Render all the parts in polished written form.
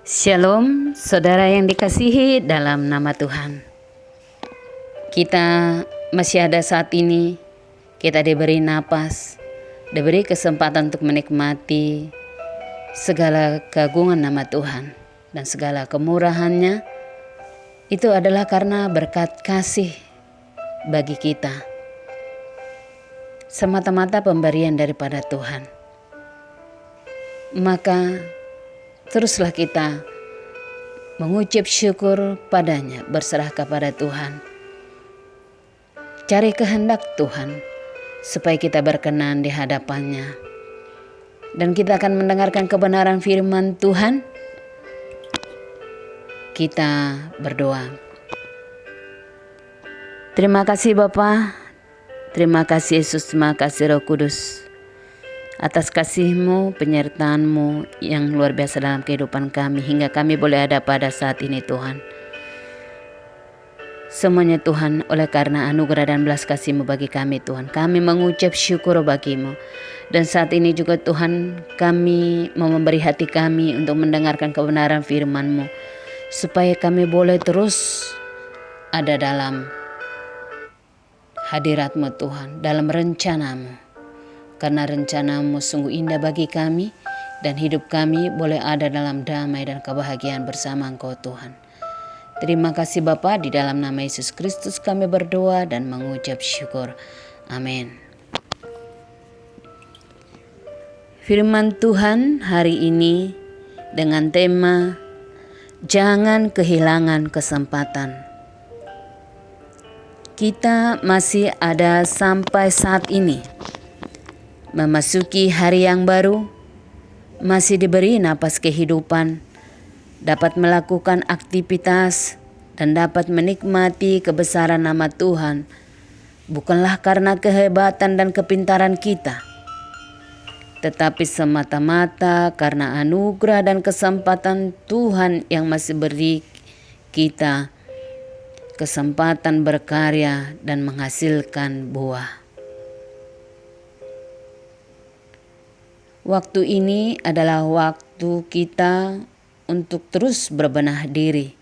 Shalom, saudara yang dikasihi dalam nama Tuhan. Kita masih ada saat ini, kita diberi napas, diberi kesempatan untuk menikmati segala keagungan nama Tuhan dan segala kemurahannya. Itu adalah karena berkat kasih bagi kita, semata-mata pemberian daripada Tuhan. Maka teruslah kita mengucap syukur padanya, berserah kepada Tuhan. Cari kehendak Tuhan supaya kita berkenan di hadapannya. Dan kita akan mendengarkan kebenaran firman Tuhan. Kita berdoa. Terima kasih Bapa, terima kasih Yesus, terima kasih Roh Kudus, atas kasih-Mu, penyertaan-Mu yang luar biasa dalam kehidupan kami hingga kami boleh ada pada saat ini Tuhan. Semuanya Tuhan oleh karena anugerah dan belas kasih-Mu bagi kami Tuhan. Kami mengucap syukur bagi-Mu. Dan saat ini juga Tuhan, kami mau memberi hati kami untuk mendengarkan kebenaran firman-Mu, supaya kami boleh terus ada dalam hadirat-Mu Tuhan, dalam rencana-Mu. Karena rencana-Mu sungguh indah bagi kami, dan hidup kami boleh ada dalam damai dan kebahagiaan bersama Engkau Tuhan. Terima kasih Bapa, di dalam nama Yesus Kristus kami berdoa dan mengucap syukur. Amin. Firman Tuhan hari ini dengan tema Jangan Kehilangan Kesempatan. Kita masih ada sampai saat ini memasuki hari yang baru, masih diberi napas kehidupan, dapat melakukan aktivitas dan dapat menikmati kebesaran nama Tuhan, bukanlah karena kehebatan dan kepintaran kita, tetapi semata-mata karena anugerah dan kesempatan Tuhan yang masih beri kita kesempatan berkarya dan menghasilkan buah. Waktu ini adalah waktu kita untuk terus berbenah diri,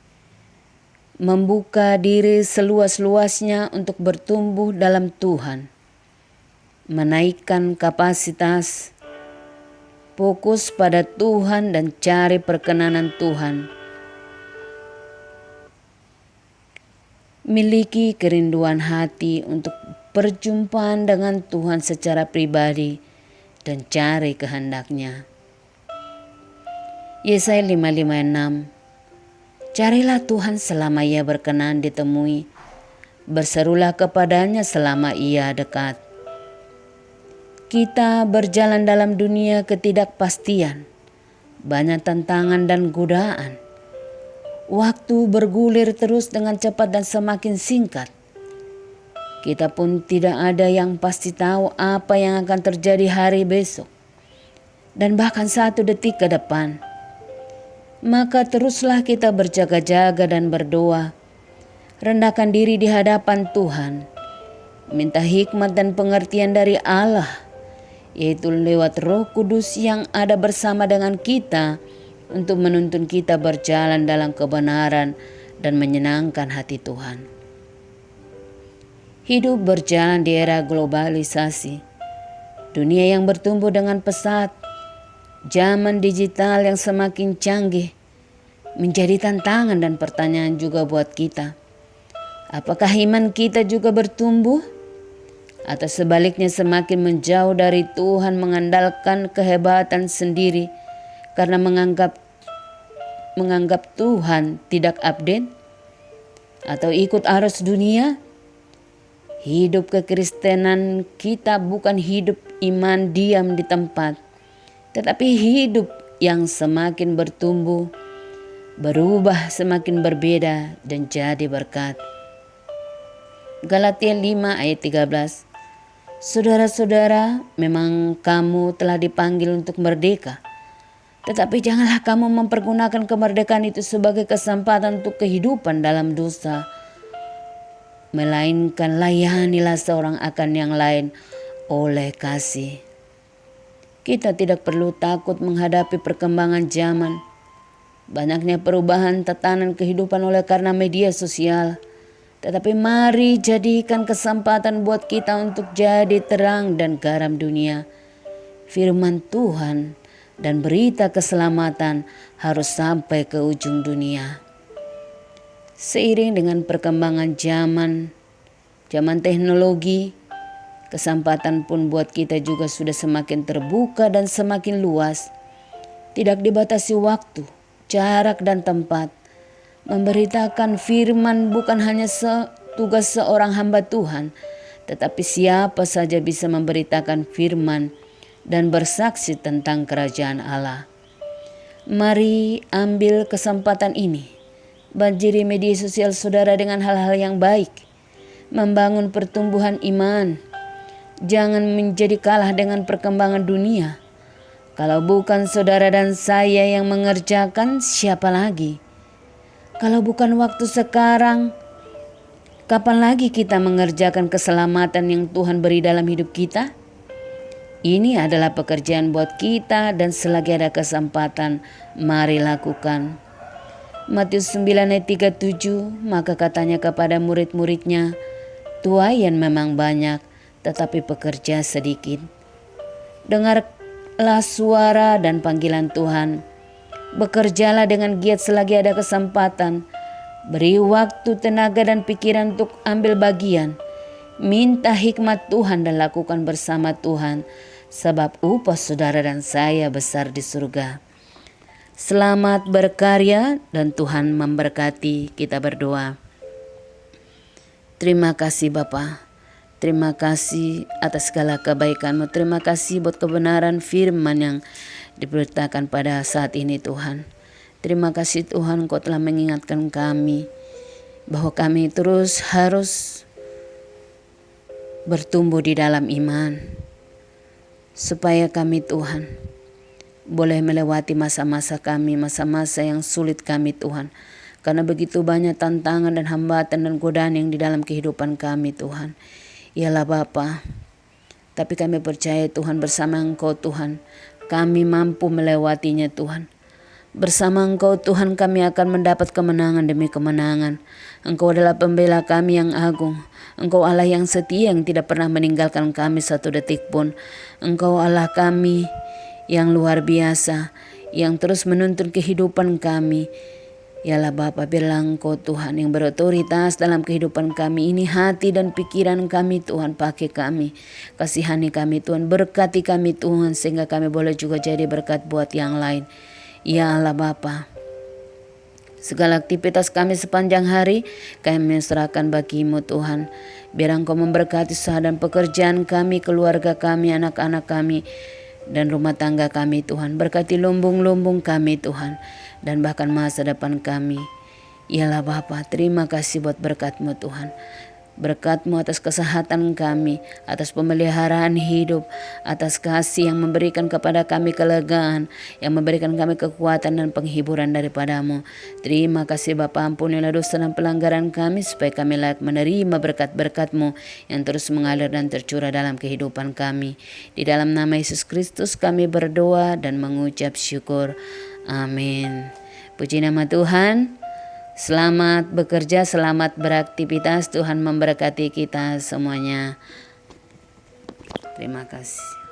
membuka diri seluas-luasnya untuk bertumbuh dalam Tuhan, menaikkan kapasitas, fokus pada Tuhan dan cari perkenanan Tuhan. Miliki kerinduan hati untuk perjumpaan dengan Tuhan secara pribadi dan cari kehendak-Nya. Yesaya 55:6. Carilah Tuhan selama Ia berkenan ditemui, berserulah kepadanya selama Ia dekat. Kita berjalan dalam dunia ketidakpastian, banyak tantangan dan godaan. Waktu bergulir terus dengan cepat dan semakin singkat. Kita pun tidak ada yang pasti tahu apa yang akan terjadi hari besok, dan bahkan 1 detik ke depan. Maka teruslah kita berjaga-jaga dan berdoa, rendahkan diri di hadapan Tuhan, minta hikmat dan pengertian dari Allah, yaitu lewat Roh Kudus yang ada bersama dengan kita untuk menuntun kita berjalan dalam kebenaran dan menyenangkan hati Tuhan. Hidup berjalan di era globalisasi, dunia yang bertumbuh dengan pesat, zaman digital yang semakin canggih, menjadi tantangan dan pertanyaan juga buat kita. Apakah iman kita juga bertumbuh? Atau sebaliknya semakin menjauh dari Tuhan, mengandalkan kehebatan sendiri karena menganggap Tuhan tidak update? Atau ikut arus dunia? Hidup kekristenan kita bukan hidup iman diam di tempat, tetapi hidup yang semakin bertumbuh, berubah semakin berbeda dan jadi berkat. Galatia 5:13. Saudara-saudara, memang kamu telah dipanggil untuk merdeka, tetapi janganlah kamu mempergunakan kemerdekaan itu sebagai kesempatan untuk kehidupan dalam dosa, melainkan layanilah seorang akan yang lain oleh kasih. Kita tidak perlu takut menghadapi perkembangan zaman. Banyaknya perubahan tatanan kehidupan oleh karena media sosial. Tetapi mari jadikan kesempatan buat kita untuk jadi terang dan garam dunia. Firman Tuhan dan berita keselamatan harus sampai ke ujung dunia. Seiring dengan perkembangan zaman teknologi, kesempatan pun buat kita juga sudah semakin terbuka dan semakin luas. Tidak dibatasi waktu, jarak dan tempat. Memberitakan firman bukan hanya tugas seorang hamba Tuhan, tetapi siapa saja bisa memberitakan firman dan bersaksi tentang kerajaan Allah. Mari ambil kesempatan ini, banjiri media sosial saudara dengan hal-hal yang baik, membangun pertumbuhan iman. Jangan menjadi kalah dengan perkembangan dunia. Kalau bukan saudara dan saya yang mengerjakan, siapa lagi? Kalau bukan waktu sekarang, kapan lagi kita mengerjakan keselamatan yang Tuhan beri dalam hidup kita? Ini adalah pekerjaan buat kita dan selagi ada kesempatan, mari lakukan. Matius 9 ayat 37, maka katanya kepada murid-muridnya, tuaian memang banyak, tetapi pekerja sedikit. Dengarlah suara dan panggilan Tuhan. Bekerjalah dengan giat selagi ada kesempatan. Beri waktu, tenaga, dan pikiran untuk ambil bagian. Minta hikmat Tuhan dan lakukan bersama Tuhan. Sebab upah saudara dan saya besar di surga. Selamat berkarya dan Tuhan memberkati. Kita berdoa. Terima kasih Bapa. Terima kasih atas segala kebaikan-Mu. Terima kasih buat kebenaran firman yang diberitakan pada saat ini Tuhan. Terima kasih Tuhan, Engkau telah mengingatkan kami bahwa kami terus harus bertumbuh di dalam iman. Supaya kami Tuhan boleh melewati masa-masa kami, masa-masa yang sulit kami Tuhan. Karena begitu banyak tantangan dan hambatan dan godaan yang di dalam kehidupan kami Tuhan. Ialah Bapa, tapi kami percaya Tuhan bersama Engkau Tuhan, kami mampu melewatinya Tuhan. Bersama Engkau Tuhan kami akan mendapat kemenangan demi kemenangan. Engkau adalah pembela kami yang agung. Engkau Allah yang setia yang tidak pernah meninggalkan kami satu detik pun. Engkau Allah kami yang luar biasa, yang terus menuntun kehidupan kami. Yalah Bapa, biarlah Engkau Tuhan yang berotoritas dalam kehidupan kami ini, hati dan pikiran kami Tuhan, pakai kami, kasihani kami Tuhan, berkati kami Tuhan, sehingga kami boleh juga jadi berkat buat yang lain. Ya Allah Bapa, segala aktivitas kami sepanjang hari kami serahkan bagi-Mu Tuhan. Biar Engkau memberkati usaha dan pekerjaan kami, keluarga kami, anak-anak kami, dan rumah tangga kami Tuhan. Berkati lumbung-lumbung kami Tuhan, dan bahkan masa depan kami. Yalah Bapa, terima kasih buat berkat-Mu Tuhan. Berkat-Mu atas kesehatan kami, atas pemeliharaan hidup, atas kasih yang memberikan kepada kami kelegaan, yang memberikan kami kekuatan dan penghiburan daripada-Mu. Terima kasih Bapa, ampunilah dosa dan pelanggaran kami, supaya kami layak menerima berkat-berkat-Mu yang terus mengalir dan tercurah dalam kehidupan kami. Di dalam nama Yesus Kristus kami berdoa dan mengucap syukur. Amin. Puji nama Tuhan. Selamat bekerja, selamat beraktivitas. Tuhan memberkati kita semuanya. Terima kasih.